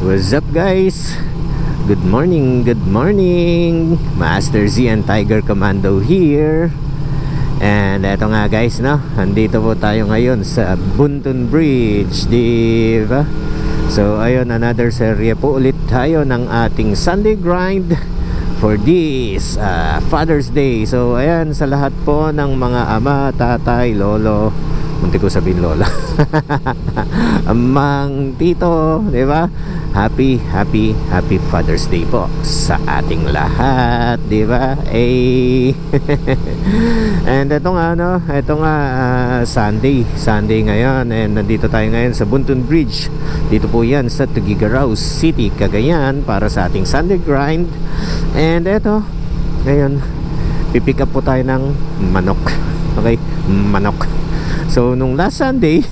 What's up guys? Good morning, good morning. Master Z and Tiger Commando here. And eto nga guys, no, andito po tayo ngayon sa Buntun Bridge, di ba? So ayun, another serye po ulit tayo ng ating Sunday grind for this Father's Day. So ayan, sa lahat po ng mga ama, tatay, lolo, munti ko sabihin lola, amang, tito, di ba? Happy Father's Day po sa ating lahat, di ba? And ito nga, no, ito nga Sunday ngayon, and nandito tayo ngayon sa Buntun Bridge. Dito po yan sa Tuguegarao City, Cagayan, para sa ating Sunday grind. And ito, ngayon pipick up po tayo ng manok. Okay, manok. So nung last Sunday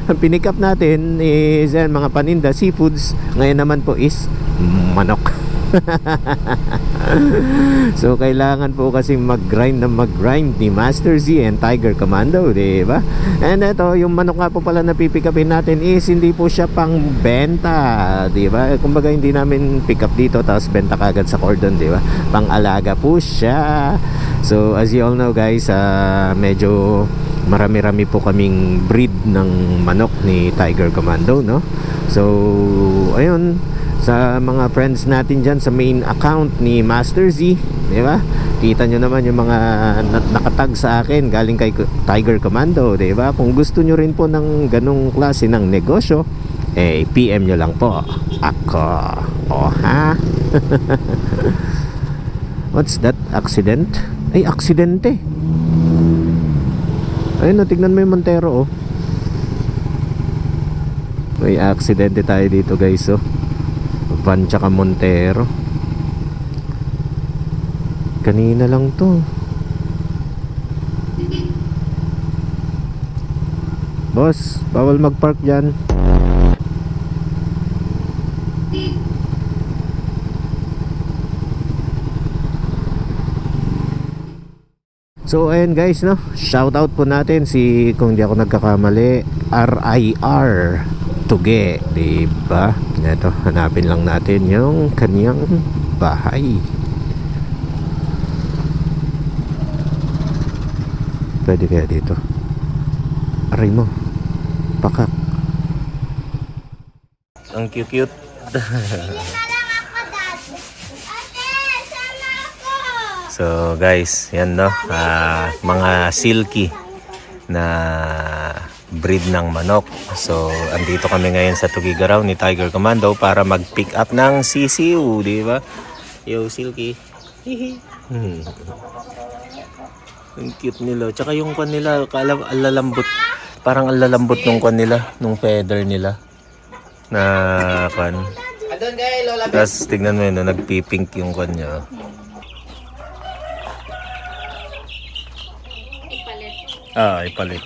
ang pinick up natin is mga paninda, seafoods. Ngayon naman po is manok. So kailangan po kasi mag-grind ni Master Z and Tiger Commando, diba? And ito, yung manok nga po pala na pipick upin natin is hindi po siya pang benta, diba? Kumbaga hindi namin pick up dito tapos benta kagad sa cordon, diba? Pang alaga po siya. So as you all know guys, medyo marami-rami po kaming breed ng manok ni Tiger Commando, no? So ayun, sa mga friends natin dyan sa main account ni Master Z, di ba? Kita nyo naman yung mga nakatag sa akin galing kay Tiger Commando, di ba? Kung gusto nyo rin po ng ganong klase ng negosyo, PM nyo lang po ako. Oh ha? What's that? Accident? Ay, aksidente. Ayun, tignan mo yung Montero, oh. May aksidente tayo dito guys, oh. Van tsaka Montero. Kanina lang to. Boss, bawal magpark dyan. So ayun guys, no, shout out po natin si, kung di ako nagkakamali, RIR Tuge, diba? Ito, hanapin lang natin yung kanyang bahay. Pwede kaya dito? Aray mo, pakak. Ang cute. So guys, yan no, mga silky na breed ng manok. So andito kami ngayon sa Tuguegarao ni Tiger Commando para mag-pick up ng sisiu, di ba? Yo silky. Hihi. Ang cute nila. Tsaka yung kwan nila, alalambot. Parang alalambot nung kwan nila, nung feather nila. Na kwan. Tapos tignan mo yun, nagpipink yung kwan niya. Ipalit.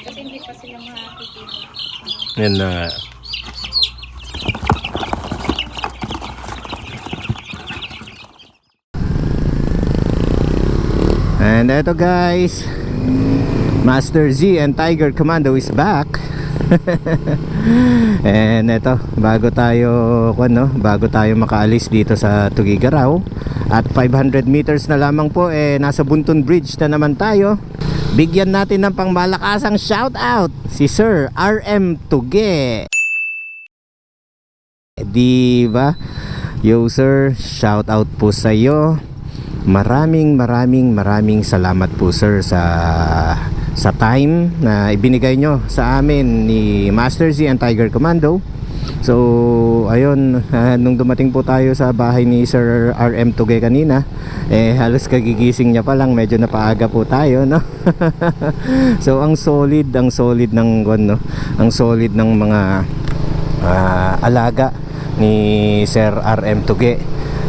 Kasi hindi pa sila makakikita. Yan na nga. And eto guys, Master Z and Tiger Commando is back. And eto, bago tayo makaalis dito sa Tuguegarao, at 500 meters na lamang po, nasa Buntun Bridge na naman tayo. Bigyan natin ng pangmalakasang shout out si Sir RM Tuge, diba? Yo sir, shout out po sa iyo. Maraming salamat po sir sa time na ibinigay nyo sa amin ni Master Z and Tiger Commando. So ayun, nung dumating po tayo sa bahay ni Sir RM Tuge kanina, halos kagigising niya pa lang, medyo napaaga po tayo, no? So ang solid ng no? Ang solid ng mga alaga ni Sir RM Tuge.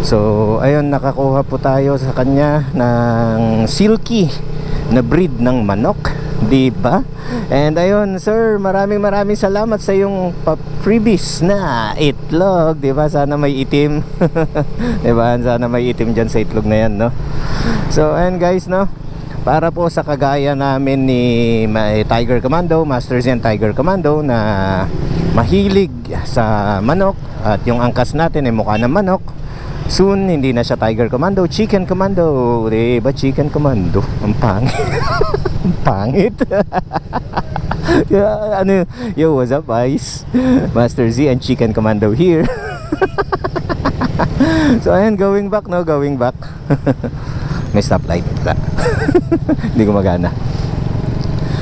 So ayun, nakakuha po tayo sa kanya ng silky na breed ng manok, diba? And ayun sir, maraming salamat sa yung freebies na itlog, diba? Sana may itim. Diba? Sana may itim dyan sa itlog na yan, no? So ayun guys, no, para po sa kagaya namin ni Tiger Commando, Master Z and Tiger Commando na mahilig sa manok at yung angkas natin ay mukha ng manok. Soon hindi na siya Tiger Commando, Chicken Commando. Diba Chicken Commando? Ang pangit. Ang pangit. Ano, yo, what's up guys? Master Z and Chicken Commando here. So ayan, going back, no, going back. May stoplight. Hindi gumagana.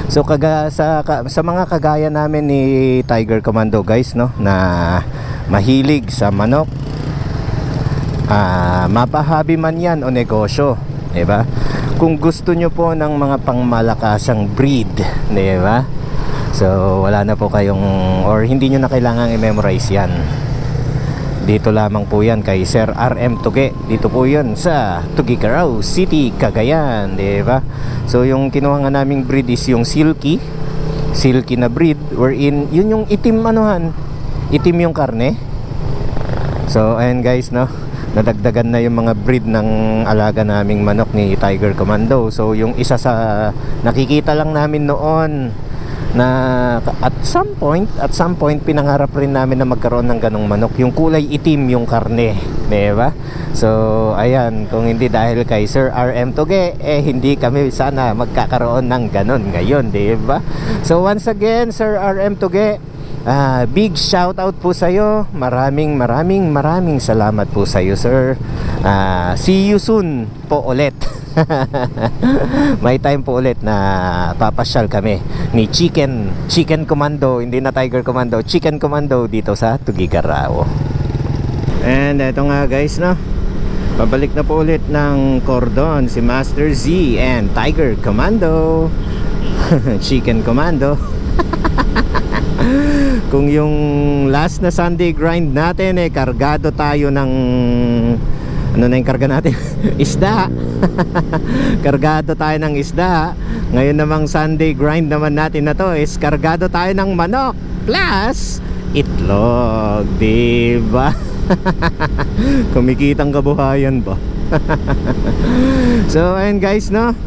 So sa mga kagaya namin ni Tiger Commando guys, no, na mahilig sa manok, mapahabi man yan o negosyo, diba? Kung gusto nyo po ng mga pangmalakasang breed, diba? So wala na po kayong, or hindi nyo na kailangang i-memorize yan. Dito lamang po yan kay Sir RM Tuge. Dito po yun sa Tugigaraw City, Cagayan, diba? So yung kinuha nga naming breed is yung silky na breed, wherein yun yung itim anuhan, itim yung karne. So ayan guys, no, nadagdagan na yung mga breed ng alaga naming manok ni Tiger Commando. So yung isa sa nakikita lang namin noon na at some point pinangarap rin namin na magkaroon ng ganong manok, yung kulay itim yung karne, diba? So ayan, kung hindi dahil kay Sir RM Tuge, hindi kami sana magkakaroon ng ganon ngayon, diba? So once again, Sir RM Tuge, big shout out po sa iyo. Maraming salamat po sa iyo, sir. See you soon po ulit. May time po ulit na papasyal kami ni Chicken Commando, hindi na Tiger Commando, Chicken Commando dito sa Tugigaraw. And eto nga guys, no, pabalik na po ulit ng cordon si Master Z and Tiger Commando. Chicken Commando. Kung yung last na Sunday grind natin kargado tayo ng ano na yung karga natin? Isda. Kargado tayo ng isda. Ngayon namang Sunday grind naman natin na to is kargado tayo ng manok plus itlog, diba? Kumikitang kabuhayan ba? So ayun guys, no,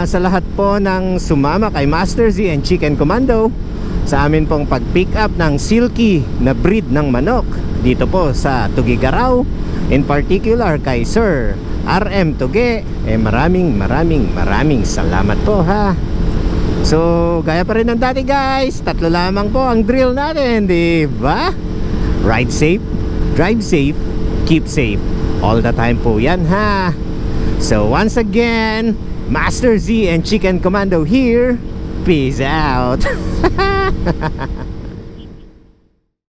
sa lahat po ng sumama kay Master Z and Chicken Commando sa amin pong pag-pick up ng silky na breed ng manok dito po sa Tugigaraw, in particular kay Sir RM Tuge, maraming salamat po, ha. So gaya pa rin ng dati guys, 3 lamang po ang drill natin, diba? Ride safe, drive safe, keep safe, all the time po yan, ha. So once again, Master Z and Chicken Commando here. Peace out.